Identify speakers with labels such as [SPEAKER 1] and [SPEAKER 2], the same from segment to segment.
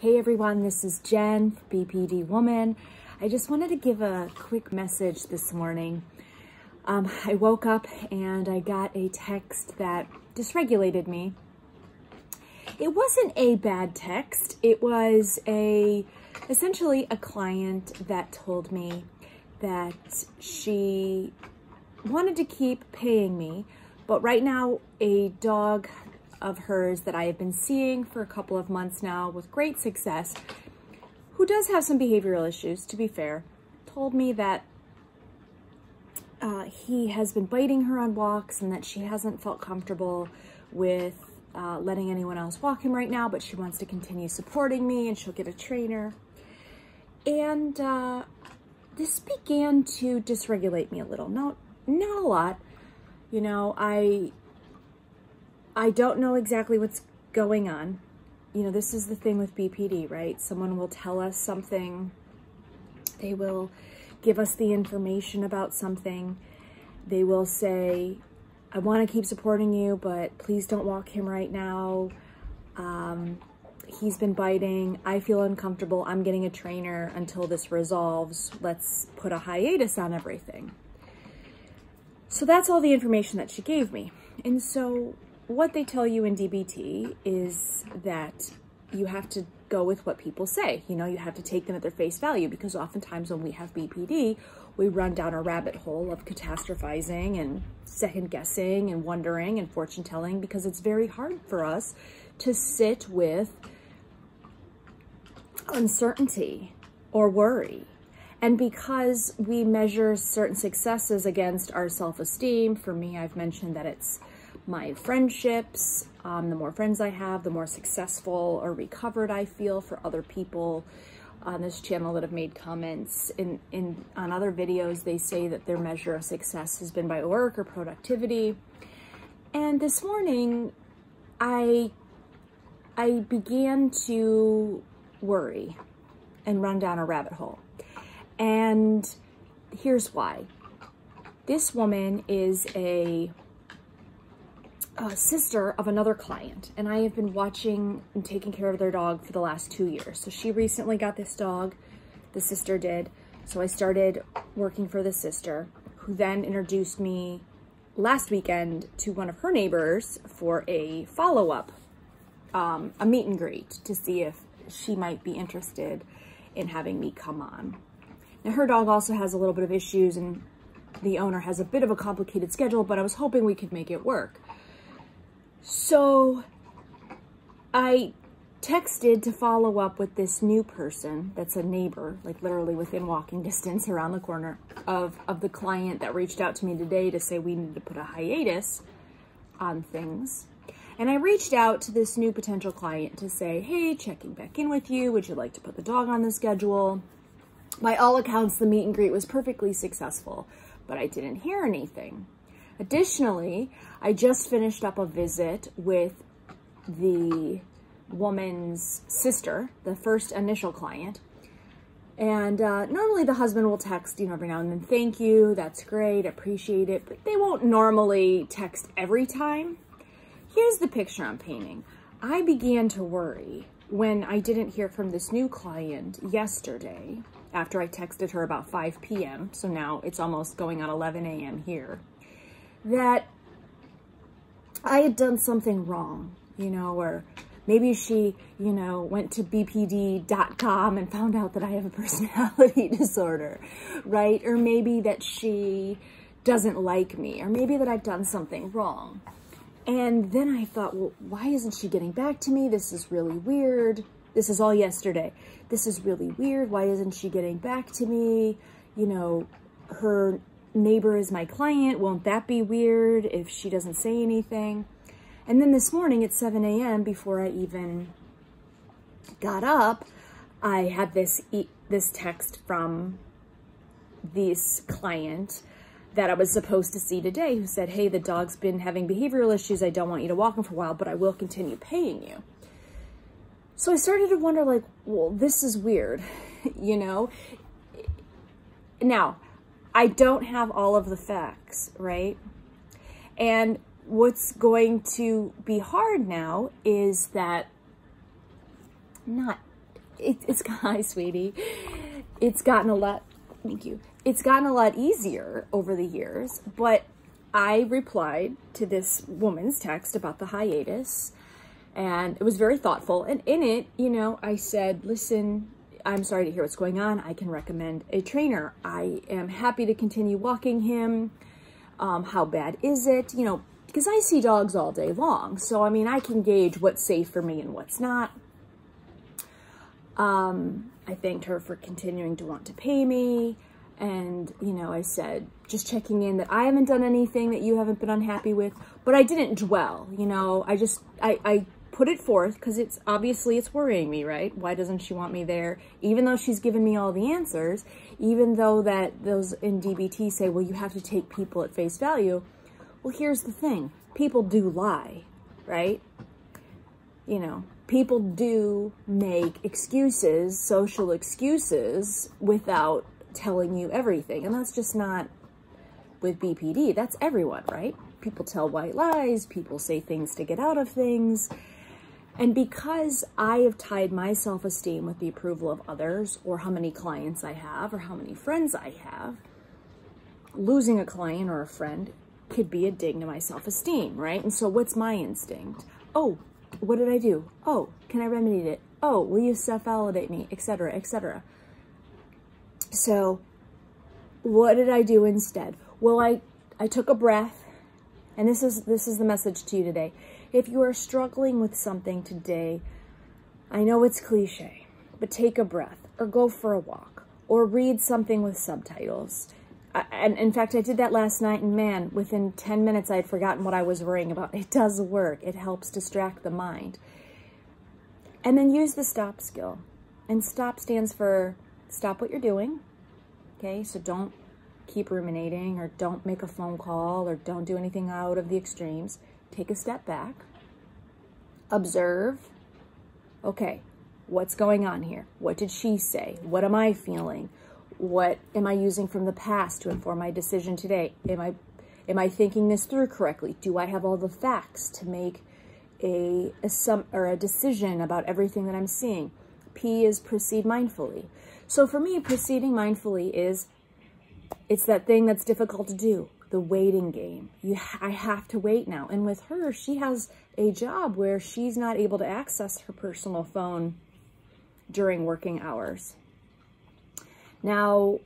[SPEAKER 1] Hey everyone, this is Jen, BPD Woman. I just wanted to give a quick message this morning. I woke up and I got a text that dysregulated me. It wasn't a bad text. It was essentially a client that told me that she wanted to keep paying me, but right now a dog of hers that I have been seeing for a couple of months now with great success, who does have some behavioral issues, to be fair, told me that he has been biting her on walks and that she hasn't felt comfortable with letting anyone else walk him right now, but she wants to continue supporting me and she'll get a trainer. And this began to dysregulate me a little. Not a lot. You know, I don't know exactly what's going on. You know, this is the thing with BPD, right? Someone will tell us something. They will give us the information about something. They will say, I want to keep supporting you, but please don't walk him right now. He's been biting. I feel uncomfortable. I'm getting a trainer until this resolves. Let's put a hiatus on everything. So that's all the information that she gave me. And so what they tell you in DBT is that you have to go with what people say. You know, you have to take them at their face value, because oftentimes when we have BPD, we run down a rabbit hole of catastrophizing and second guessing and wondering and fortune telling, because it's very hard for us to sit with uncertainty or worry. And because we measure certain successes against our self-esteem, for me, I've mentioned that it's my friendships. The more friends I have, the more successful or recovered I feel. For other people on this channel that have made comments on other videos, they say that their measure of success has been by work or productivity. And this morning, I began to worry and run down a rabbit hole. And here's why. This woman is a sister of another client, and I have been watching and taking care of their dog for the last 2 years. So she recently got this dog, the sister did. So I started working for the sister, who then introduced me last weekend to one of her neighbors for a follow-up, a meet and greet, to see if she might be interested in having me come on. Now her dog also has a little bit of issues, and the owner has a bit of a complicated schedule, but I was hoping we could make it work. So I texted to follow up with this new person that's a neighbor, like literally within walking distance around the corner of the client that reached out to me today to say we need to put a hiatus on things. And I reached out to this new potential client to say, hey, checking back in with you. Would you like to put the dog on the schedule? By all accounts, the meet and greet was perfectly successful, but I didn't hear anything. Additionally, I just finished up a visit with the woman's sister, the first initial client. And normally the husband will text, you know, every now and then, thank you, that's great, appreciate it. But they won't normally text every time. Here's the picture I'm painting. I began to worry when I didn't hear from this new client yesterday after I texted her about 5 p.m. So now it's almost going on 11 a.m. here. That I had done something wrong, you know, or maybe she, you know, went to bpd.com and found out that I have a personality disorder, right? Or maybe that she doesn't like me, or maybe that I've done something wrong. And then I thought, well, why isn't she getting back to me? This is really weird. This is all yesterday. This is really weird. Why isn't she getting back to me? You know, her neighbor is my client. Won't that be weird if she doesn't say anything? And then this morning at 7 a.m., before I even got up, I had this text from this client that I was supposed to see today, who said, hey, the dog's been having behavioral issues. I don't want you to walk him for a while, but I will continue paying you. So I started to wonder, like, well, this is weird, you know? Now, I don't have all of the facts, right? And what's going to be hard now is that not Hi, sweetie. It's gotten a lot, thank you. It's gotten a lot easier over the years, but I replied to this woman's text about the hiatus, and it was very thoughtful. And in it, you know, I said, listen, I'm sorry to hear what's going on. I can recommend a trainer. I am happy to continue walking him. How bad is it? You know, because I see dogs all day long. So, I mean, I can gauge what's safe for me and what's not. I thanked her for continuing to want to pay me. And, you know, I said, just checking in that I haven't done anything that you haven't been unhappy with, but I didn't dwell, you know, I put it forth because it's worrying me, right? Why doesn't she want me there? Even though she's given me all the answers, even though that those in DBT say, well, you have to take people at face value. Well, here's the thing. People do lie, right? You know, people do make excuses, social excuses, without telling you everything. And that's just not with BPD. That's everyone, right? People tell white lies. People say things to get out of things. And because I have tied my self-esteem with the approval of others, or how many clients I have, or how many friends I have, losing a client or a friend could be a ding to my self-esteem, right? And so what's my instinct? Oh, what did I do? Oh, can I remedy it? Oh, will you self-validate me? Etc., etc. So what did I do instead? Well, I took a breath, and this is the message to you today. If you are struggling with something today, I know it's cliche, but take a breath, or go for a walk, or read something with subtitles. And in fact, I did that last night, and man, within 10 minutes, I had forgotten what I was worrying about. It does work. It helps distract the mind. And then use the stop skill. And stop stands for stop what you're doing. Okay, so don't keep ruminating, or don't make a phone call, or don't do anything out of the extremes. Take a step back, observe, okay, what's going on here? What did she say? What am I feeling? What am I using from the past to inform my decision today? Am I thinking this through correctly? Do I have all the facts to make a decision about everything that I'm seeing? P is proceed mindfully. So for me, proceeding mindfully it's that thing that's difficult to do. The waiting game. I have to wait now. And with her, she has a job where she's not able to access her personal phone during working hours. Now,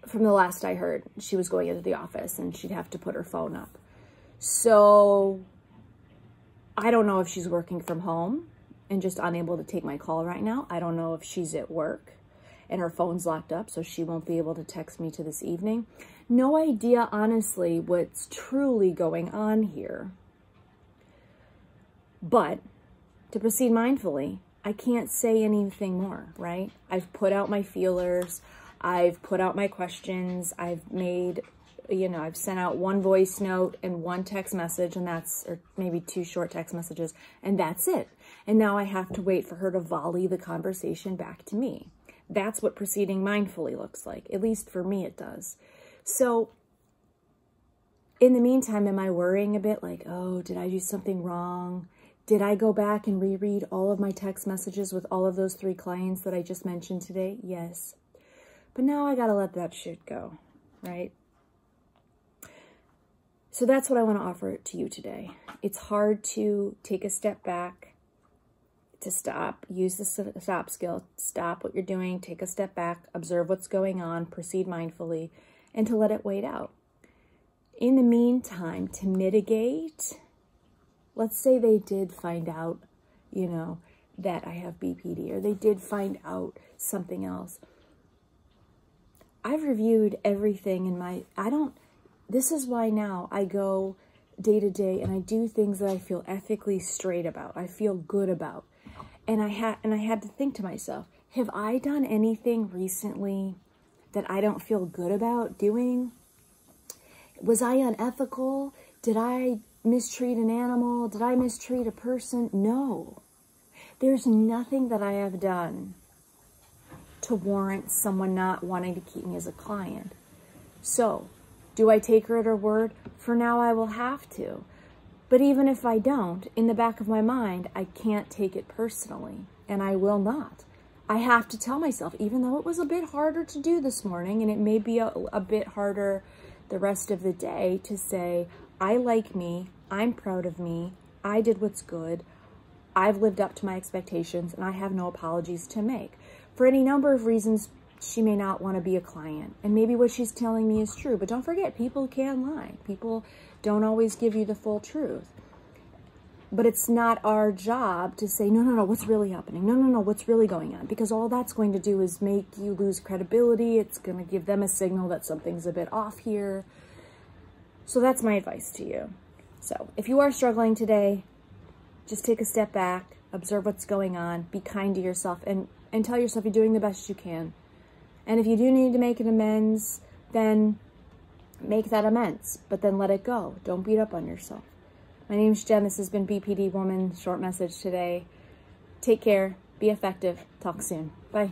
[SPEAKER 1] from the last I heard, she was going into the office and she'd have to put her phone up. So I don't know if she's working from home and just unable to take my call right now. I don't know if she's at work and her phone's locked up, so she won't be able to text me to this evening. No idea, honestly, what's truly going on here. But to proceed mindfully, I can't say anything more, right? I've put out my feelers. I've put out my questions. I've made, you know, I've sent out one voice note and one text message, and or maybe 2 short text messages, and that's it. And now I have to wait for her to volley the conversation back to me. That's what proceeding mindfully looks like. At least for me, it does. So in the meantime, am I worrying a bit like, oh, did I do something wrong? Did I go back and reread all of my text messages with all of those 3 clients that I just mentioned today? Yes. But now I got to let that shit go, right? So that's what I want to offer to you today. It's hard to take a step back, to stop, use the stop skill, stop what you're doing, take a step back, observe what's going on, proceed mindfully, and to let it wait out. In the meantime, to mitigate, let's say they did find out, you know, that I have BPD, or they did find out something else. I've reviewed everything in this is why now I go day to day and I do things that I feel ethically straight about, I feel good about. And I had to think to myself, have I done anything recently that I don't feel good about doing? Was I unethical? Did I mistreat an animal? Did I mistreat a person? No. There's nothing that I have done to warrant someone not wanting to keep me as a client. So, do I take her at her word? For now, I will have to. But even if I don't, in the back of my mind, I can't take it personally, and I will not. I have to tell myself, even though it was a bit harder to do this morning, and it may be a bit harder the rest of the day, to say, I like me, I'm proud of me, I did what's good, I've lived up to my expectations, and I have no apologies to make. For any number of reasons, she may not want to be a client, and maybe what she's telling me is true, but don't forget, people can lie. People don't always give you the full truth. But it's not our job to say, no, what's really happening? No, what's really going on? Because all that's going to do is make you lose credibility. It's going to give them a signal that something's a bit off here. So that's my advice to you. So if you are struggling today, just take a step back, observe what's going on, be kind to yourself, and tell yourself you're doing the best you can. And if you do need to make an amends, then make that amends, but then let it go. Don't beat up on yourself. My name's Jen. This has been BPD Woman Short Message today. Take care. Be effective. Talk soon. Bye.